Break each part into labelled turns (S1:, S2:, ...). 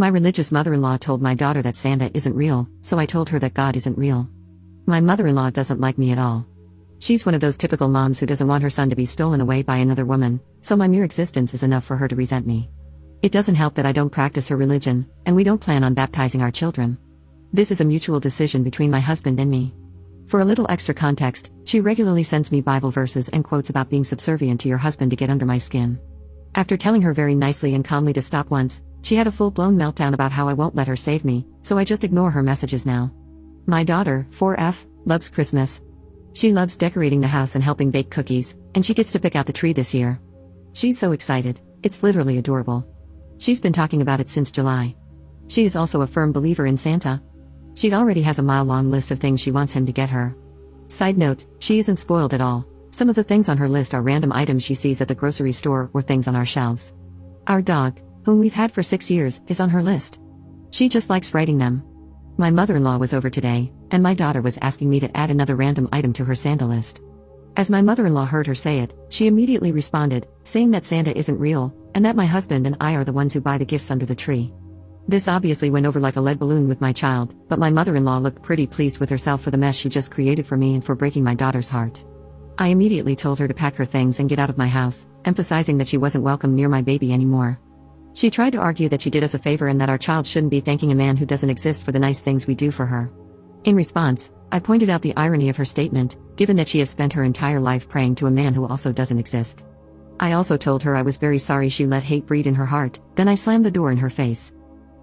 S1: My religious mother-in-law told my daughter that Santa isn't real, so I told her that God isn't real. My mother-in-law doesn't like me at all. She's one of those typical moms who doesn't want her son to be stolen away by another woman, so my mere existence is enough for her to resent me. It doesn't help that I don't practice her religion, and we don't plan on baptizing our children. This is a mutual decision between my husband and me. For a little extra context, she regularly sends me Bible verses and quotes about being subservient to your husband to get under my skin. After telling her very nicely and calmly to stop once, she had a full-blown meltdown about how I won't let her save me, so I just ignore her messages now. My daughter, 4F, loves Christmas. She loves decorating the house and helping bake cookies, and she gets to pick out the tree this year. She's so excited, it's literally adorable. She's been talking about it since July. She is also a firm believer in Santa. She already has a mile-long list of things she wants him to get her. Side note, she isn't spoiled at all. Some of the things on her list are random items she sees at the grocery store or things on our shelves. Our dog, whom we've had for 6 years, is on her list. She just likes writing them. My mother-in-law was over today, and my daughter was asking me to add another random item to her Santa list. As my mother-in-law heard her say it, she immediately responded, saying that Santa isn't real, and that my husband and I are the ones who buy the gifts under the tree. This obviously went over like a lead balloon with my child, but my mother-in-law looked pretty pleased with herself for the mess she just created for me and for breaking my daughter's heart. I immediately told her to pack her things and get out of my house, emphasizing that she wasn't welcome near my baby anymore. She tried to argue that she did us a favor and that our child shouldn't be thanking a man who doesn't exist for the nice things we do for her. In response, I pointed out the irony of her statement, given that she has spent her entire life praying to a man who also doesn't exist. I also told her I was very sorry she let hate breed in her heart, then I slammed the door in her face.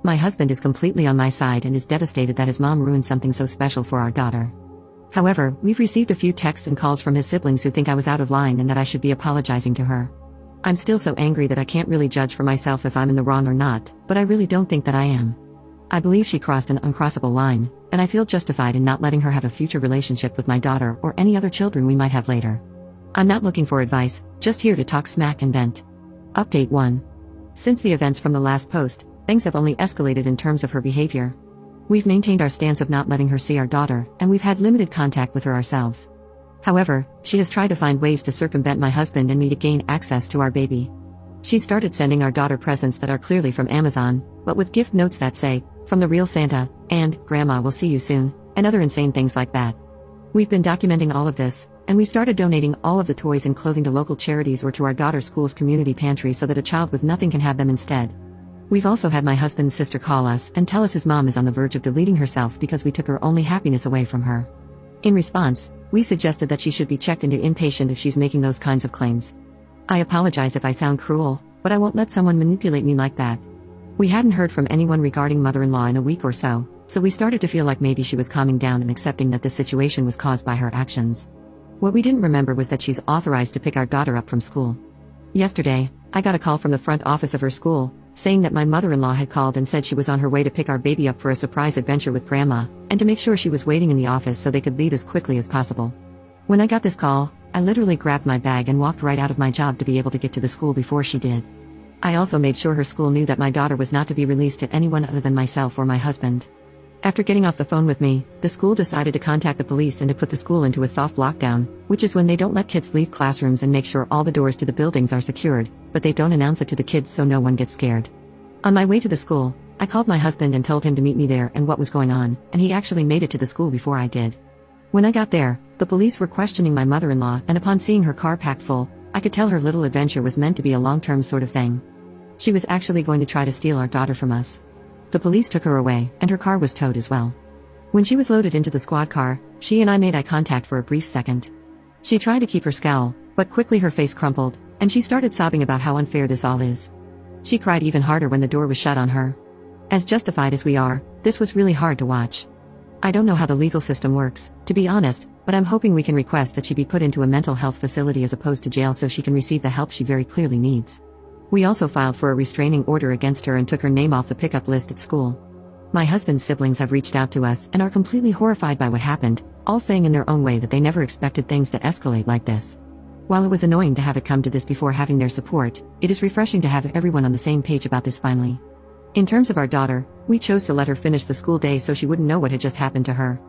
S1: My husband is completely on my side and is devastated that his mom ruined something so special for our daughter. However, we've received a few texts and calls from his siblings who think I was out of line and that I should be apologizing to her. I'm still so angry that I can't really judge for myself if I'm in the wrong or not, but I really don't think that I am. I believe she crossed an uncrossable line, and I feel justified in not letting her have a future relationship with my daughter or any other children we might have later. I'm not looking for advice, just here to talk smack and vent. Update 1. Since the events from the last post, things have only escalated in terms of her behavior. We've maintained our stance of not letting her see our daughter, and we've had limited contact with her ourselves. However, she has tried to find ways to circumvent my husband and me to gain access to our baby. She started sending our daughter presents that are clearly from Amazon, but with gift notes that say, "From the real Santa," and "Grandma will see you soon," and other insane things like that. We've been documenting all of this, and we started donating all of the toys and clothing to local charities or to our daughter's school's community pantry so that a child with nothing can have them instead. We've also had my husband's sister call us and tell us his mom is on the verge of deleting herself because we took her only happiness away from her. In response, we suggested that she should be checked into inpatient if she's making those kinds of claims. I apologize if I sound cruel, but I won't let someone manipulate me like that. We hadn't heard from anyone regarding mother-in-law in a week or so we started to feel like maybe she was calming down and accepting that this situation was caused by her actions. What we didn't remember was that she's authorized to pick our daughter up from school. Yesterday, I got a call from the front office of her school, saying that my mother-in-law had called and said she was on her way to pick our baby up for a surprise adventure with Grandma, and to make sure she was waiting in the office so they could leave as quickly as possible. When I got this call, I literally grabbed my bag and walked right out of my job to be able to get to the school before she did. I also made sure her school knew that my daughter was not to be released to anyone other than myself or my husband. After getting off the phone with me, the school decided to contact the police and to put the school into a soft lockdown, which is when they don't let kids leave classrooms and make sure all the doors to the buildings are secured, but they don't announce it to the kids so no one gets scared. On my way to the school, I called my husband and told him to meet me there and what was going on, and he actually made it to the school before I did. When I got there, the police were questioning my mother-in-law, and upon seeing her car packed full, I could tell her little adventure was meant to be a long-term sort of thing. She was actually going to try to steal our daughter from us. The police took her away, and her car was towed as well. When she was loaded into the squad car, she and I made eye contact for a brief second. She tried to keep her scowl, but quickly her face crumpled, and she started sobbing about how unfair this all is. She cried even harder when the door was shut on her. As justified as we are, this was really hard to watch. I don't know how the legal system works, to be honest, but I'm hoping we can request that she be put into a mental health facility as opposed to jail so she can receive the help she very clearly needs. We also filed for a restraining order against her and took her name off the pickup list at school. My husband's siblings have reached out to us and are completely horrified by what happened, all saying in their own way that they never expected things to escalate like this. While it was annoying to have it come to this before having their support, it is refreshing to have everyone on the same page about this finally. In terms of our daughter, we chose to let her finish the school day so she wouldn't know what had just happened to her.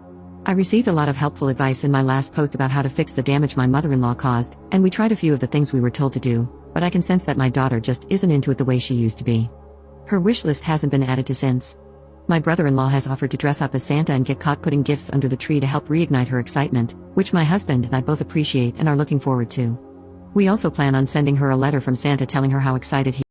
S1: I received a lot of helpful advice in my last post about how to fix the damage my mother-in-law caused, and we tried a few of the things we were told to do, but I can sense that my daughter just isn't into it the way she used to be. Her wish list hasn't been added to since. My brother-in-law has offered to dress up as Santa and get caught putting gifts under the tree to help reignite her excitement, which my husband and I both appreciate and are looking forward to. We also plan on sending her a letter from Santa telling her how excited he